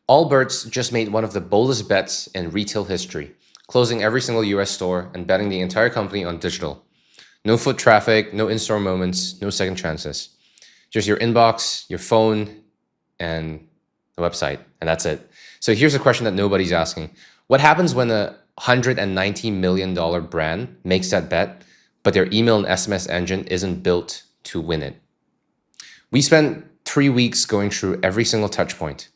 Allbirds just made one of the boldest bets in retail history, closing every single US store and betting the entire company on digital. No foot traffic, no in-store moments, no second chances. Just your inbox, your phone, and the website, and that's it. So here's a question that nobody's asking. What happens when a $190 million brand makes that bet, but their email and SMS engine isn't built to win it? We spent 3 weeks going through every single touch point,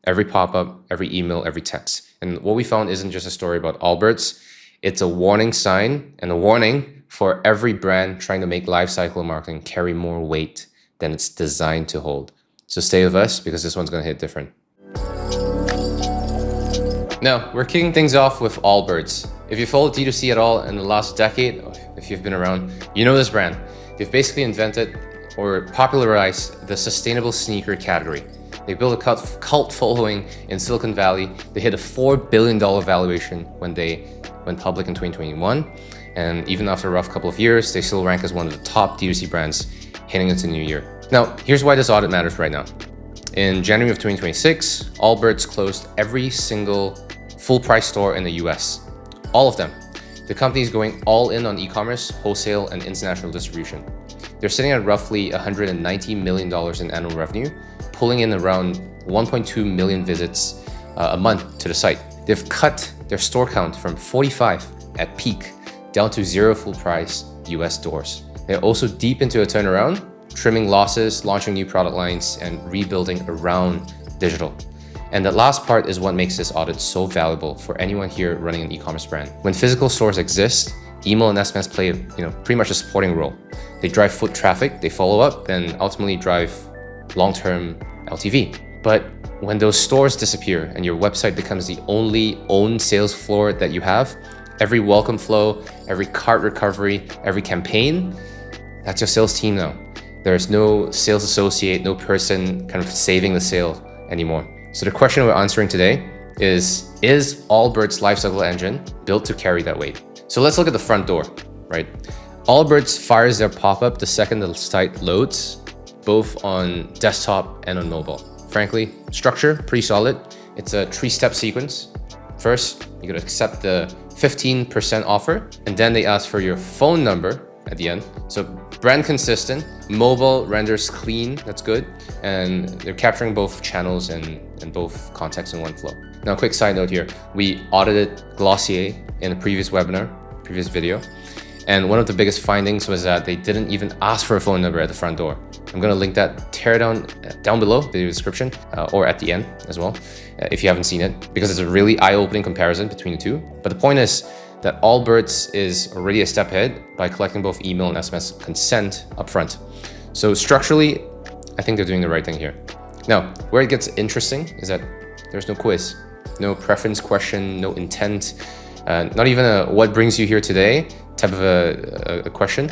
every pop-up, every email, every text. And what we found isn't just a story about Allbirds. It's a warning sign and a warning for every brand trying to make lifecycle marketing carry more weight than it's designed to hold. So stay with us because this one's going to hit different. Now, we're kicking things off with Allbirds. If you followed D2C at all in the last decade, or if you've been around, you know this brand. They've basically invented or popularized the sustainable sneaker category. They built a cult following in Silicon Valley. They hit a $4 billion valuation when they went public in 2021. And even after a rough couple of years, they still rank as one of the top D2C brands heading into the new year. Now, here's why this audit matters right now. In January of 2026, Allbirds closed every single full-price store in the US. All of them. The company is going all in on e-commerce, wholesale, and international distribution. They're sitting at roughly $190 million in annual revenue, pulling in around 1.2 million visits a month to the site. They've cut their store count from 45 at peak down to 0 full-price US stores. They're also deep into a turnaround, trimming losses, launching new product lines, and rebuilding around digital. And the last part is what makes this audit so valuable for anyone here running an e-commerce brand. When physical stores exist, email and SMS play pretty much a supporting role. They drive foot traffic, they follow up, and ultimately drive long-term LTV. But when those stores disappear and your website becomes the only owned sales floor that you have, every welcome flow, every cart recovery, every campaign, that's your sales team now. There's no sales associate, no person kind of saving the sale anymore. So the question we're answering today is Allbirds' lifecycle engine built to carry that weight? So let's look at the front door, right? Allbirds fires their pop-up the second the site loads, both on desktop and on mobile. Frankly, structure, pretty solid. It's a 3-step sequence. First, you gotta accept the 15% offer, and then they ask for your phone number at the end. So brand consistent, mobile renders clean, that's good. And they're capturing both channels and both contexts in one flow. Now, quick side note here. We audited Glossier in a previous video. And one of the biggest findings was that they didn't even ask for a phone number at the front door. I'm gonna link that down below the description or at the end as well, if you haven't seen it, because it's a really eye-opening comparison between the two. But the point is that Allbirds is already a step ahead by collecting both email and SMS consent upfront. So structurally, I think they're doing the right thing here. Now, where it gets interesting is that there's no quiz, no preference question, no intent, not even a what brings you here today type of a question,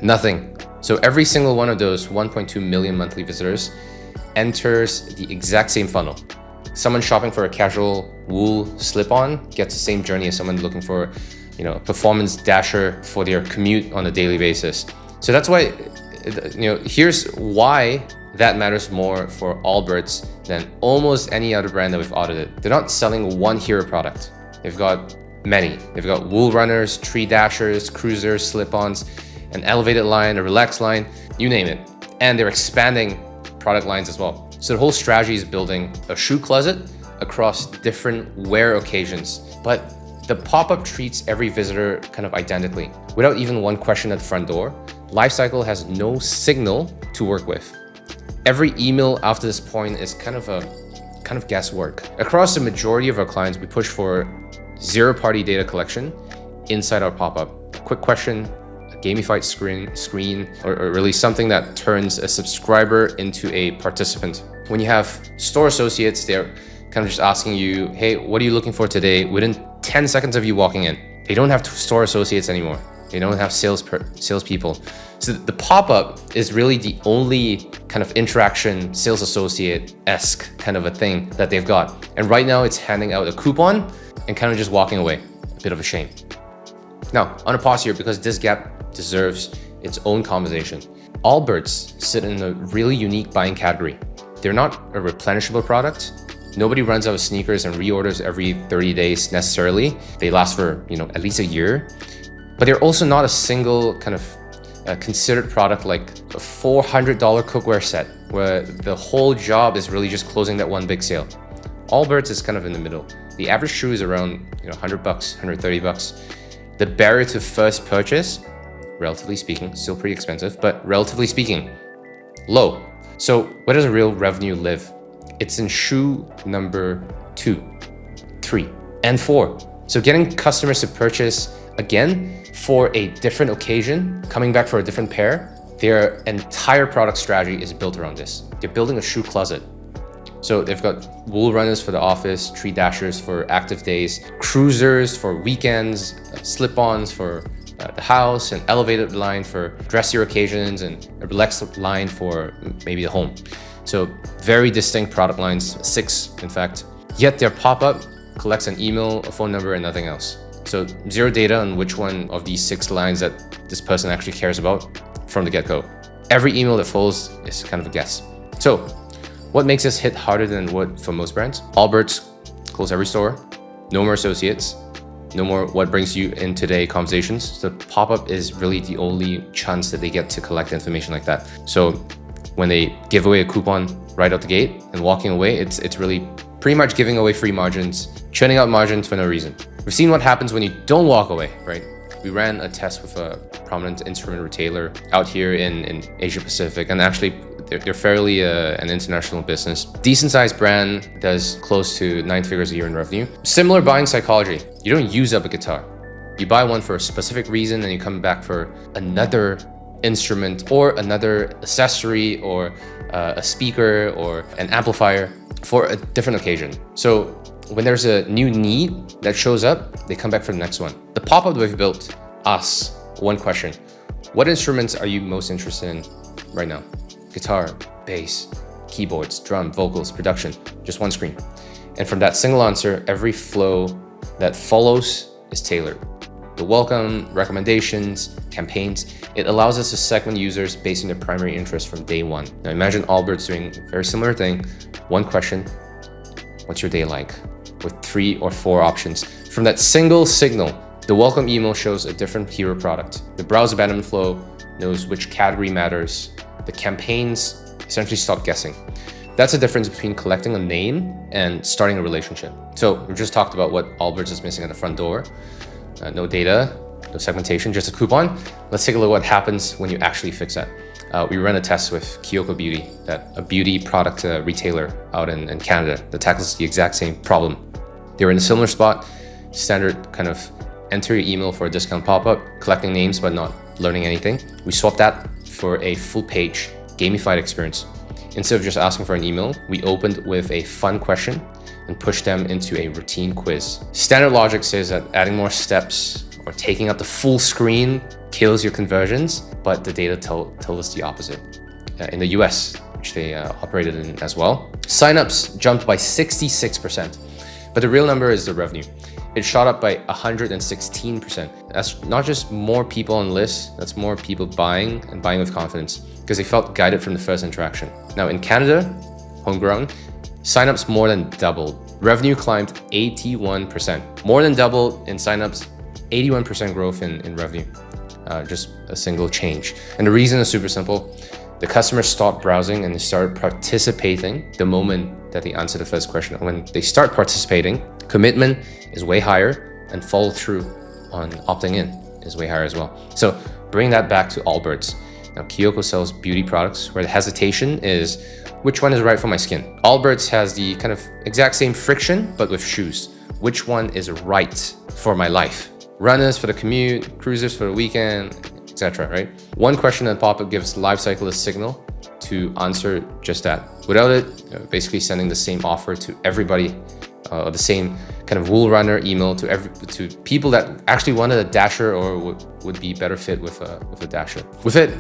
nothing. So every single one of those 1.2 million monthly visitors enters the exact same funnel. Someone shopping for a casual wool slip-on gets the same journey as someone looking for, a performance dasher for their commute on a daily basis. So that's why, here's why that matters more for Allbirds than almost any other brand that we've audited. They're not selling one hero product. They've got many. They've got wool runners, tree dashers, cruisers, slip-ons, an elevated line, a relaxed line, you name it. And they're expanding product lines as well. So the whole strategy is building a shoe closet across different wear occasions. But the pop-up treats every visitor kind of identically. Without even one question at the front door, Lifecycle has no signal to work with. Every email after this point is kind of guesswork. Across the majority of our clients, we push for zero-party data collection inside our pop-up. A quick question, a gamified screen, or really something that turns a subscriber into a participant. When you have store associates, they're kind of just asking you, hey, what are you looking for today? Within 10 seconds of you walking in. They don't have store associates anymore. They don't have salespeople. So the pop-up is really the only kind of interaction sales associate-esque kind of a thing that they've got. And right now it's handing out a coupon and kind of just walking away. A bit of a shame. Now, on a pause here because this gap deserves its own conversation. Allbirds sit in a really unique buying category. They're not a replenishable product. Nobody runs out of sneakers and reorders every 30 days necessarily. They last for, at least a year. But they're also not a single kind of considered product like a $400 cookware set where the whole job is really just closing that one big sale. Allbirds is kind of in the middle. The average shoe is around $100, $130. The barrier to first purchase, relatively speaking, still pretty expensive, but relatively speaking, low. So where does real revenue live? It's in shoe number 2, 3, and 4. So getting customers to purchase again for a different occasion, coming back for a different pair, their entire product strategy is built around this. They're building a shoe closet. So they've got wool runners for the office, tree dashers for active days, cruisers for weekends, slip-ons for the house, an elevated line for dressier occasions, and a relaxed line for maybe the home. So very distinct product lines, 6 in fact. Yet their pop-up collects an email, a phone number, and nothing else. So zero data on which one of these 6 lines that this person actually cares about from the get-go. Every email that follows is kind of a guess. So what makes this hit harder than what for most brands? Allbirds close every store, no more associates, no more what brings you in today conversations. So pop-up is really the only chance that they get to collect information like that. So when they give away a coupon right out the gate and walking away, it's really pretty much giving away free margins, churning out margins for no reason. We've seen what happens when you don't walk away, right? We ran a test with a prominent instrument retailer out here in Asia Pacific, and actually they're fairly an international business. Decent sized brand, does close to 9 figures a year in revenue. Similar buying psychology. You don't use up a guitar. You buy one for a specific reason and you come back for another instrument or another accessory or a speaker or an amplifier for a different occasion. So when there's a new need that shows up, they come back for the next one. The pop-up that we've built asks one question: what instruments are you most interested in right now? Guitar, bass, keyboards, drum, vocals, production, just one screen. And from that single answer, every flow that follows is tailored. The welcome, recommendations, campaigns, it allows us to segment users based on their primary interest from day one. Now imagine Allbirds doing a very similar thing. One question: what's your day like? With 3 or 4 options. From that single signal, the welcome email shows a different hero product. The browse abandonment flow knows which category matters. The campaigns essentially stop guessing. That's the difference between collecting a name and starting a relationship. So we just talked about what Allbirds is missing at the front door. No data, no segmentation, just a coupon. Let's take a look at what happens when you actually fix that. We ran a test with Kiyoko Beauty, a beauty product retailer out in Canada that tackles the exact same problem. They were in a similar spot, standard kind of enter your email for a discount pop-up, collecting names but not learning anything. We swapped that for a full page gamified experience. Instead of just asking for an email, we opened with a fun question and pushed them into a routine quiz. Standard logic says that adding more steps or taking up the full screen kills your conversions, but the data told us the opposite. In the US, which they operated in as well, signups jumped by 66%, but the real number is the revenue. It shot up by 116%. That's not just more people on lists, that's more people buying and buying with confidence because they felt guided from the first interaction. Now in Canada, homegrown, signups more than doubled. Revenue climbed 81%. More than doubled in signups, 81% growth in revenue. Just a single change. And the reason is super simple. The customers stopped browsing and they started participating the moment that they answer the first question. When they start participating, commitment is way higher and follow through on opting in is way higher as well. So bring that back to Allbirds. Now Kiyoko sells beauty products where the hesitation is which one is right for my skin. Allbirds has the kind of exact same friction but with shoes. Which one is right for my life? Runners for the commute, cruisers for the weekend, etc. Right? One question on pop-up gives Lifecycle a signal to answer just that. Without it, basically sending the same offer to everybody, or the same kind of wool runner email to people that actually wanted a dasher or would be better fit with a dasher. With it,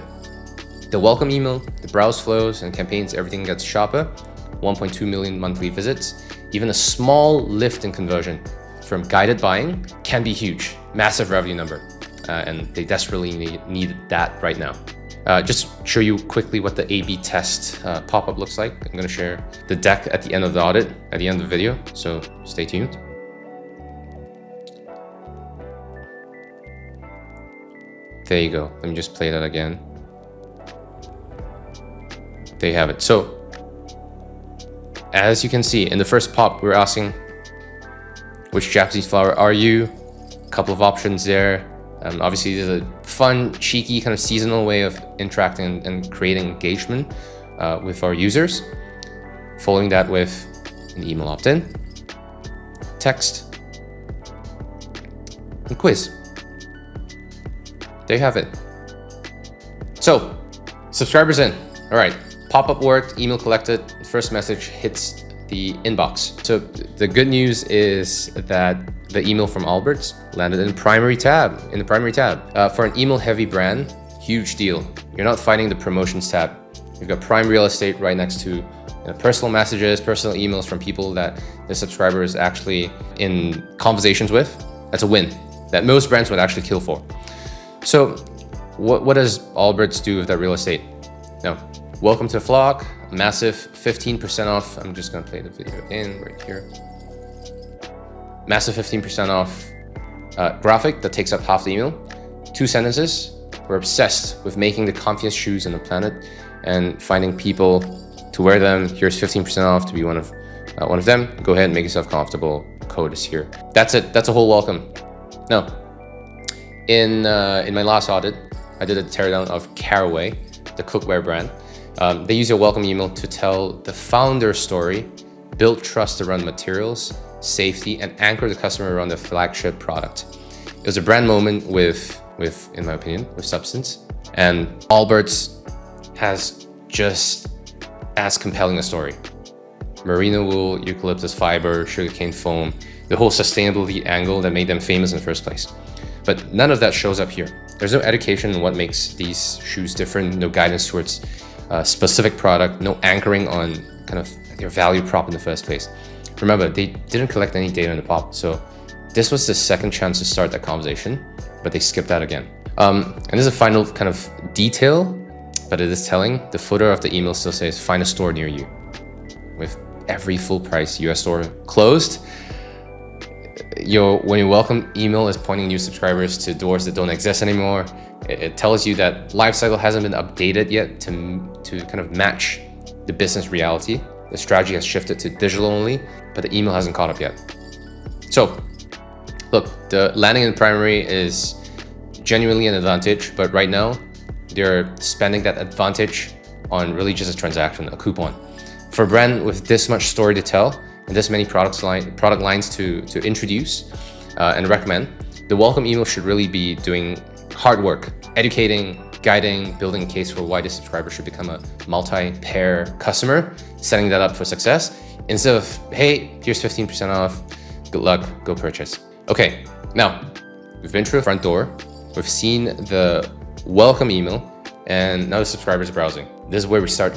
the welcome email, the browse flows and campaigns, everything gets sharper. 1.2 million monthly visits. Even a small lift in conversion from guided buying can be huge, massive revenue number, and they desperately need that right now. Just show you quickly what the A/B test pop-up looks like. I'm going to share the deck at the end of the audit, at the end of the video, so stay tuned. There you go. Let me just play that again. There you have it. So, as you can see, in the first pop, we're asking, which Japanese flower are you? A couple of options there. Obviously, there's a fun, cheeky, kind of seasonal way of interacting and creating engagement with our users. Following that with an email opt-in, text, and quiz. There you have it. So, subscribers in. All right, pop-up worked, email collected, first message hits the inbox. So the good news is that the email from Allbirds landed in the primary tab. For an email-heavy brand, huge deal. You're not finding the promotions tab. You've got prime real estate right next to personal messages, personal emails from people that the subscriber is actually in conversations with. That's a win that most brands would actually kill for. So what does Allbirds do with that real estate? Now, welcome to the flock, massive 15% off. I'm just gonna play the video in right here. Massive 15% off graphic that takes up half the email. 2 sentences. We're obsessed with making the comfiest shoes on the planet and finding people to wear them. Here's 15% off to be one of them. Go ahead and make yourself comfortable. Code is here. That's it. That's a whole welcome. Now, in my last audit, I did a teardown of Caraway, the cookware brand. They use your welcome email to tell the founder story, build trust around materials, safety, and anchor the customer around the flagship product. It was a brand moment with, in my opinion, with substance. And Allbirds has just as compelling a story. Merino wool, eucalyptus fiber, sugarcane foam, the whole sustainability angle that made them famous in the first place. But none of that shows up here. There's no education on what makes these shoes different, no guidance towards a specific product, no anchoring on kind of their value prop in the first place. Remember, they didn't collect any data in the pop, so this was the second chance to start that conversation, but they skipped that again. And there's a final kind of detail, but it is telling. The footer of the email still says, find a store near you. With every full price US store closed, when your welcome email is pointing new subscribers to doors that don't exist anymore, it tells you that Lifecycle hasn't been updated yet to kind of match the business reality. The strategy has shifted to digital only, but the email hasn't caught up yet. So, look, the landing in primary is genuinely an advantage, but right now, they're spending that advantage on really just a transaction, a coupon. For a brand with this much story to tell, and this many product lines to introduce and recommend, the welcome email should really be doing hard work, educating, guiding, building a case for why the subscriber should become a multi-pair customer, setting that up for success, instead of, hey, here's 15% off, good luck, go purchase. Okay, now, we've been through the front door, we've seen the welcome email, and now the subscriber's browsing. This is where we start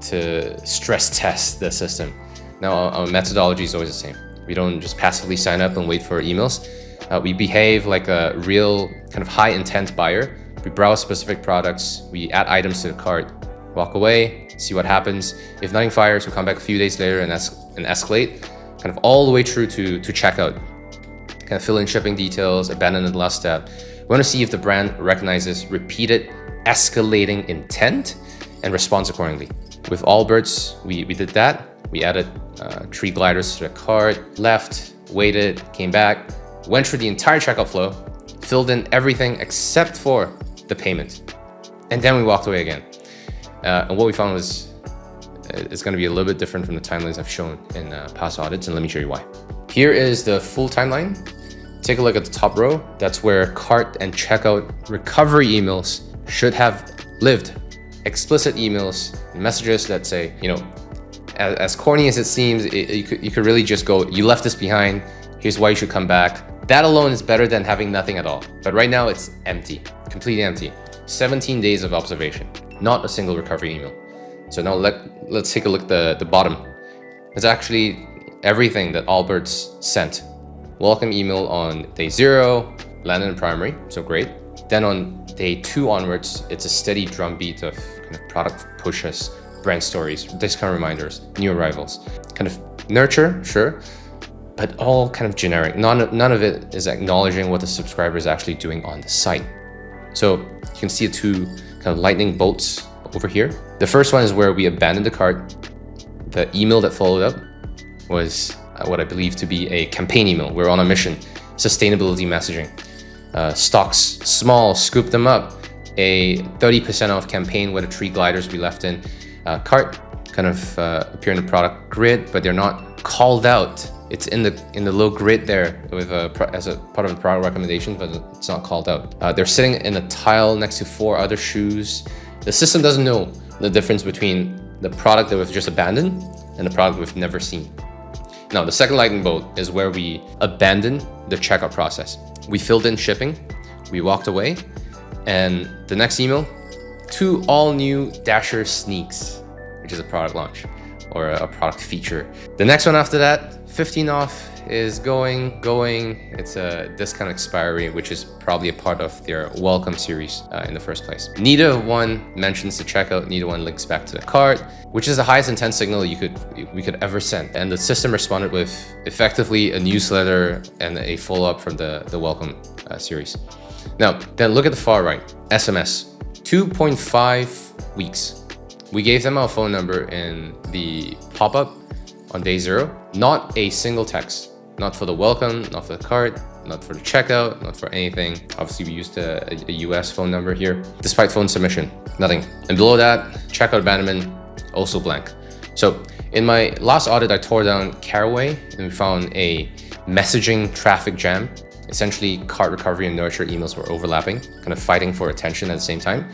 to stress test the system. Now, our methodology is always the same. We don't just passively sign up and wait for emails. We behave like a real kind of high intent buyer. We browse specific products, we add items to the cart, walk away, see what happens. If nothing fires, we come back a few days later and escalate, kind of all the way through to checkout. Kind of fill in shipping details, abandon the last step. We want to see if the brand recognizes repeated escalating intent and responds accordingly. With Allbirds, we did that. We added 3 gliders to the cart, left, waited, came back, went through the entire checkout flow, filled in everything except for the payment. And then we walked away again. And what we found was it's going to be a little bit different from the timelines I've shown in past audits, and let me show you why. Here is the full timeline. Take a look at the top row. That's where cart and checkout recovery emails should have lived. Explicit emails, messages that say, as corny as it seems, you could really just go, you left this behind, here's why you should come back. That alone is better than having nothing at all. But right now it's empty, completely empty. 17 days of observation, not a single recovery email. So now let's take a look at the bottom. It's actually everything that Allbirds sent. Welcome email on day 0, landed in primary, so great. Then on day 2 onwards, it's a steady drumbeat of kind of product pushes, brand stories, discount reminders, new arrivals. Kind of nurture, sure, but all kind of generic. None of it is acknowledging what the subscriber is actually doing on the site. So you can see the 2 kind of lightning bolts over here. The first one is where we abandoned the cart. The email that followed up was what I believe to be a campaign email. We're on a mission, sustainability messaging. Stocks small, scoop them up. A 30% off campaign with the 3 gliders we left in cart kind of appear in the product grid, but they're not called out. It's in the low grid there with as a part of the product recommendations, but it's not called out. They're sitting in a tile next to 4 other shoes. The system doesn't know the difference between the product that we've just abandoned and the product we've never seen. Now, the second lightning bolt is where we abandoned the checkout process. We filled in shipping, we walked away, and the next email, 2 all new Dasher sneaks, which is a product launch or a product feature. The next one after that, 15 off is going. It's a discount expiry, which is probably a part of their welcome series in the first place. Neither one mentions the checkout, neither one links back to the cart, which is the highest intent signal we could ever send. And the system responded with effectively a newsletter and a follow-up from the welcome series. Now, then look at the far right, SMS, 2.5 weeks. We gave them our phone number in the pop-up on day 0, not a single text. Not for the welcome, not for the cart, not for the checkout, not for anything. Obviously, we used a US phone number here. Despite phone submission, nothing. And below that, checkout abandonment, also blank. So in my last audit, I tore down Caraway and we found a messaging traffic jam. Essentially, cart recovery and nurture emails were overlapping, kind of fighting for attention at the same time.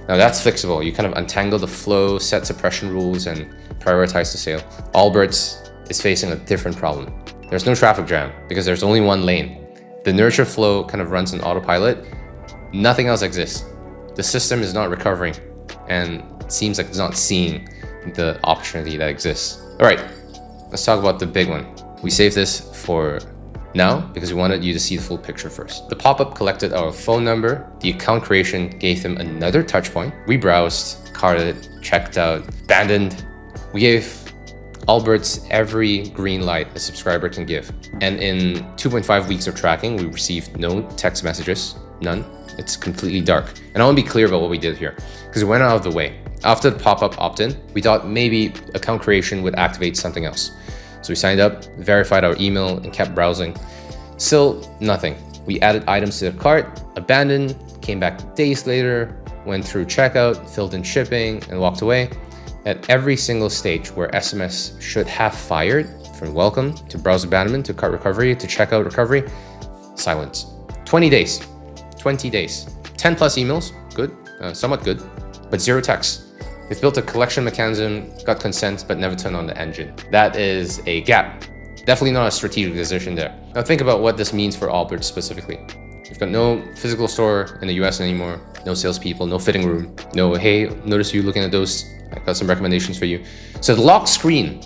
Now that's fixable. You kind of untangle the flow, set suppression rules, and prioritize the sale. Allbirds is facing a different problem. There's no traffic jam because there's only one lane. The nurture flow kind of runs on autopilot. Nothing else exists. The system is not recovering and it seems like it's not seeing the opportunity that exists. All right, let's talk about the big one. We saved this for now because we wanted you to see the full picture first. The pop-up collected our phone number. The account creation gave them another touch point. We browsed, carted, checked out, abandoned. We gave Allbirds every green light a subscriber can give. And in 2.5 weeks of tracking, we received no text messages, none. It's completely dark. And I want to be clear about what we did here because we went out of the way. After the pop-up opt-in, we thought maybe account creation would activate something else. So we signed up, verified our email, and kept browsing. Still nothing. We added items to the cart, abandoned, came back days later, went through checkout, filled in shipping, and walked away. At every single stage where SMS should have fired, from welcome to browse abandonment to cart recovery to checkout recovery, silence. 20 days. 10 plus emails, good, somewhat good, but 0 texts. They've built a collection mechanism, got consent, but never turned on the engine. That is a gap. Definitely not a strategic decision there. Now think about what this means for Allbirds specifically. We've got no physical store in the US anymore, no salespeople, no fitting room, no, hey, notice you looking at those, I got some recommendations for you. So the lock screen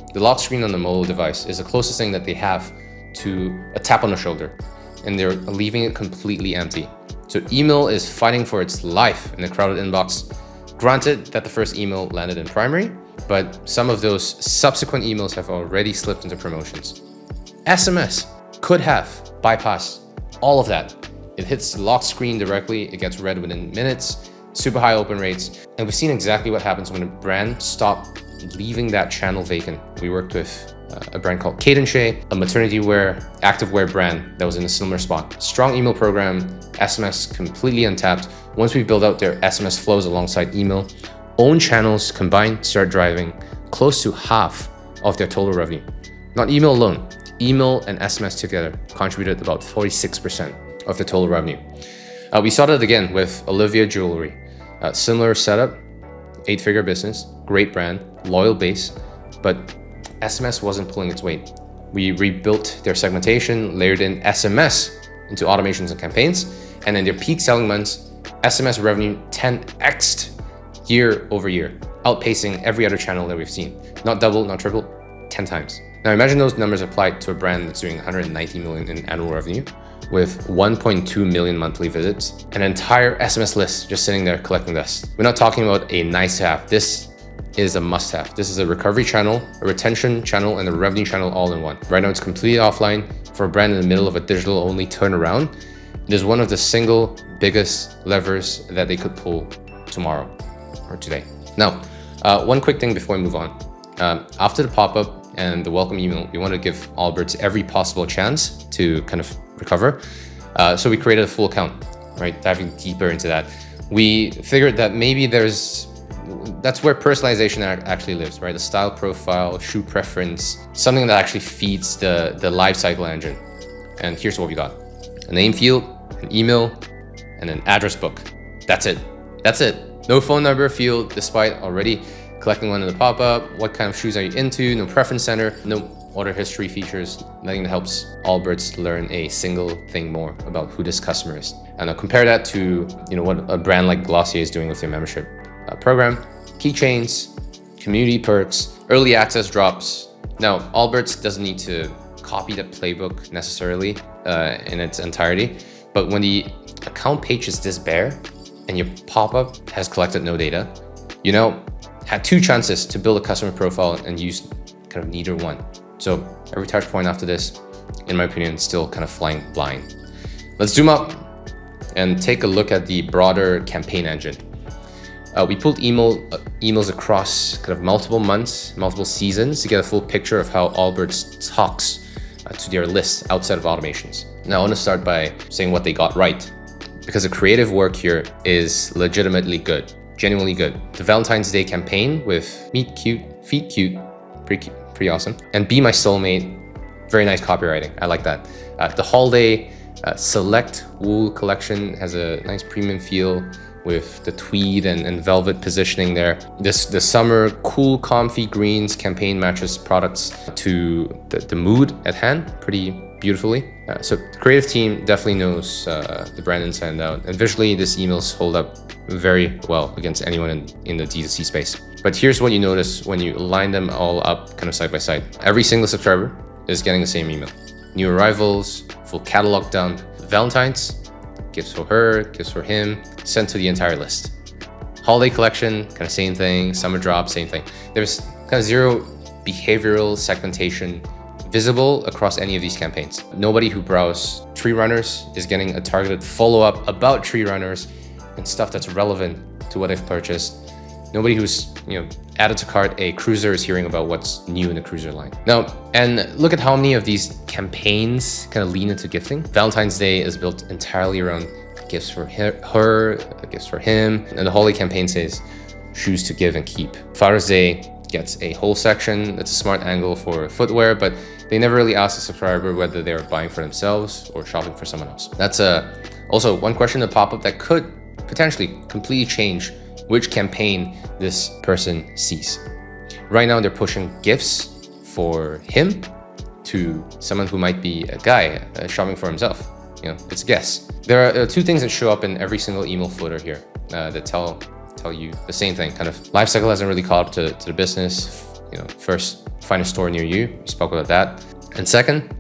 on the mobile device is the closest thing that they have to a tap on the shoulder, and they're leaving it completely empty. So email is fighting for its life in a crowded inbox. Granted that the first email landed in primary, but some of those subsequent emails have already slipped into promotions. SMS could have bypassed all of that. It hits the lock screen directly, it gets read within minutes, super high open rates, and we've seen exactly what happens when a brand stops leaving that channel vacant. We worked with a brand called Cadenshae, a maternity wear, activewear brand that was in a similar spot. Strong email program, SMS completely untapped. Once we build out their SMS flows alongside email, own channels combined start driving close to half of their total revenue. Not email alone, email and SMS together contributed about 46% of the total revenue. We saw that again with Olivia Jewelry. Similar setup, 8-figure business, great brand, loyal base, but SMS wasn't pulling its weight. We rebuilt their segmentation, layered in SMS into automations and campaigns, and in their peak selling months, SMS revenue 10x'd year over year, outpacing every other channel that we've seen. Not double, not triple, 10 times. Now imagine those numbers applied to a brand that's doing 190 million in annual revenue. with 1.2 million monthly visits, an entire SMS list just sitting there collecting dust. We're not talking about a nice to have. This is a must have. This is a recovery channel, a retention channel, and a revenue channel all in one. Right now it's completely offline for a brand in the middle of a digital only turnaround. It is one of the single biggest levers that they could pull tomorrow or today. Now, one quick thing before we move on. After the pop-up and the welcome email, we want to give Allbirds every possible chance to kind of recover. So we created a full account, right? Diving deeper into that. We figured that maybe that's where personalization actually lives, right? The style profile, shoe preference, something that actually feeds the Lifecycle engine. And here's what we got. A name field, an email, and an address book. That's it. That's it. No phone number field, despite already collecting one in the pop-up. What kind of shoes are you into? No preference center, no order history features, nothing that helps Allbirds learn a single thing more about who this customer is. And I'll compare that to what a brand like Glossier is doing with their membership program. Keychains, community perks, early access drops. Now, Allbirds doesn't need to copy the playbook necessarily in its entirety, but when the account page is this bare and your pop-up has collected no data, had 2 chances to build a customer profile and use kind of neither one. So every touch point after this, in my opinion, is still kind of flying blind. Let's zoom up and take a look at the broader campaign engine. We pulled emails across kind of multiple months, multiple seasons to get a full picture of how Allbirds talks to their list outside of automations. Now I want to start by saying what they got right, because the creative work here is legitimately good, genuinely good. The Valentine's Day campaign with meet cute, feet cute, pretty awesome. And be my soulmate, very nice copywriting. I like that. The holiday select wool collection has a nice premium feel with the tweed and velvet positioning there. The summer cool comfy greens campaign matches products to the mood at hand pretty beautifully. So the creative team definitely knows the brand inside and out, and visually these emails hold up very well against anyone in the D2C space. But here's what you notice when you line them all up kind of side by side. Every single subscriber is getting the same email. New arrivals, full catalog dump, Valentine's, gifts for her, gifts for him, sent to the entire list. Holiday collection, kind of same thing. Summer drop, same thing. There's kind of zero behavioral segmentation visible across any of these campaigns. Nobody who browsed tree runners is getting a targeted follow-up about tree runners and stuff that's relevant to what they've purchased. Nobody who's added to cart a cruiser is hearing about what's new in the cruiser line. Now, and look at how many of these campaigns kind of lean into gifting. Valentine's Day is built entirely around gifts for her, gifts for him, and the holiday campaign says shoes to give and keep. Father's Day gets a whole section. It's a smart angle for footwear, but they never really ask the subscriber whether they're buying for themselves or shopping for someone else. That's also one question to pop up that could potentially completely change which campaign this person sees. Right now, they're pushing gifts for him to someone who might be a guy shopping for himself. It's a guess. There are 2 things that show up in every single email footer here that tell you the same thing. Kind of Lifecycle hasn't really caught up to the business. First, find a store near you. We spoke about that. And second,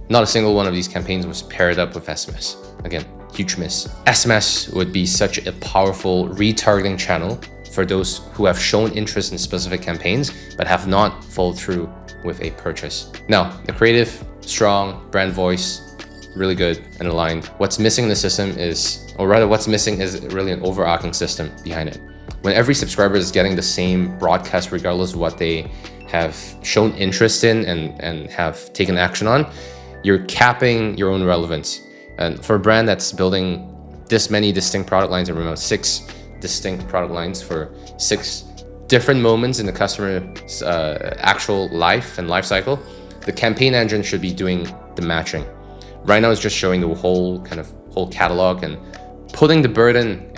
not a single one of these campaigns was paired up with SMS. Again, huge miss. SMS would be such a powerful retargeting channel for those who have shown interest in specific campaigns but have not followed through with a purchase. Now, the creative, strong, brand voice, really good and aligned. What's missing in the system is, or rather what's missing is really an overarching system behind it. When every subscriber is getting the same broadcast regardless of what they have shown interest in and have taken action on, you're capping your own relevance. And for a brand that's building this many distinct product lines, and remember 6 distinct product lines for 6 different moments in the customer's actual life and life cycle, the campaign engine should be doing the matching. Right now it's just showing the whole catalog and putting the burden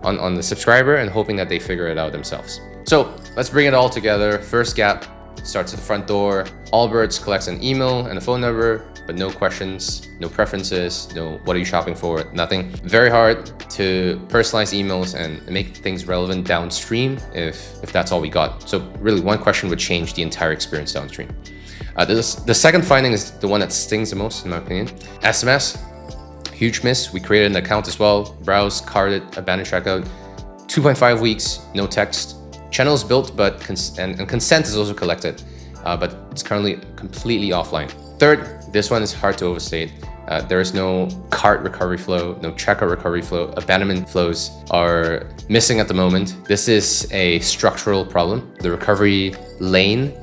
on the subscriber and hoping that they figure it out themselves. So let's bring it all together. First gap starts at the front door. Allbirds collects an email and a phone number, but no questions, no preferences, no what are you shopping for, nothing. Very hard to personalize emails and make things relevant downstream if that's all we got. So really one question would change the entire experience downstream. The second finding is the one that stings the most in my opinion. SMS Huge miss. We created an account as well. Browse, carded, abandoned checkout. 2.5 weeks, no text. Channel is built, but consent is also collected, but it's currently completely offline. Third, this one is hard to overstate. There is no cart recovery flow, no checkout recovery flow. Abandonment flows are missing at the moment. This is a structural problem. The recovery lane,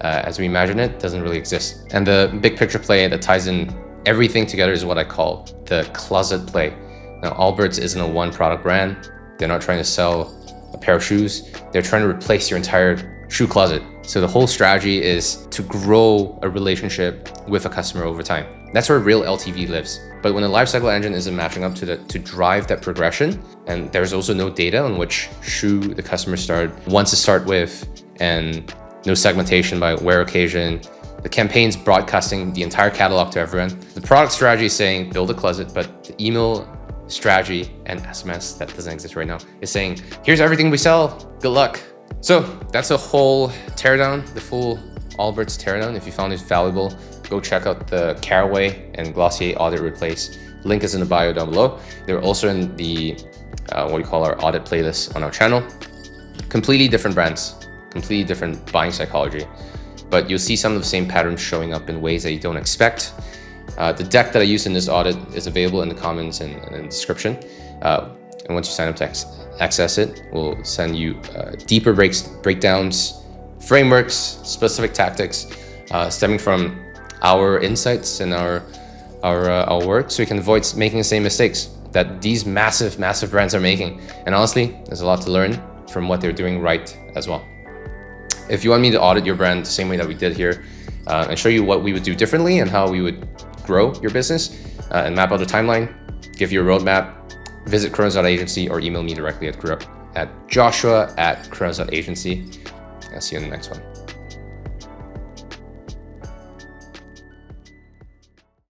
as we imagine it, doesn't really exist. And the big picture play that ties in everything together is what I call the closet play. Now, Allbirds isn't a one product brand. They're not trying to sell a pair of shoes. They're trying to replace your entire shoe closet. So the whole strategy is to grow a relationship with a customer over time. That's where real LTV lives. But when the lifecycle engine isn't matching up to drive that progression, and there's also no data on which shoe the customer wants to start with, and no segmentation by wear occasion, the campaign's broadcasting the entire catalog to everyone. The product strategy is saying build a closet, but the email strategy and SMS that doesn't exist right now is saying, here's everything we sell, good luck. So that's a whole teardown, the full Allbirds teardown. If you found this valuable, go check out the Caraway and Glossier audit replace. Link is in the bio down below. They're also in the, what we call our audit playlist on our channel. Completely different brands, completely different buying psychology, but you'll see some of the same patterns showing up in ways that you don't expect. The deck that I used in this audit is available in the comments and in the description. And once you sign up to access it, we'll send you deeper breakdowns, frameworks, specific tactics stemming from our insights and our work, so you can avoid making the same mistakes that these massive brands are making. And honestly, there's a lot to learn from what they're doing right as well. If you want me to audit your brand the same way that we did here, and show you what we would do differently and how we would grow your business, and map out a timeline, give you a roadmap, visit Cadenshae or email me directly at joshua@cadenshae.agency. I'll see you in the next one.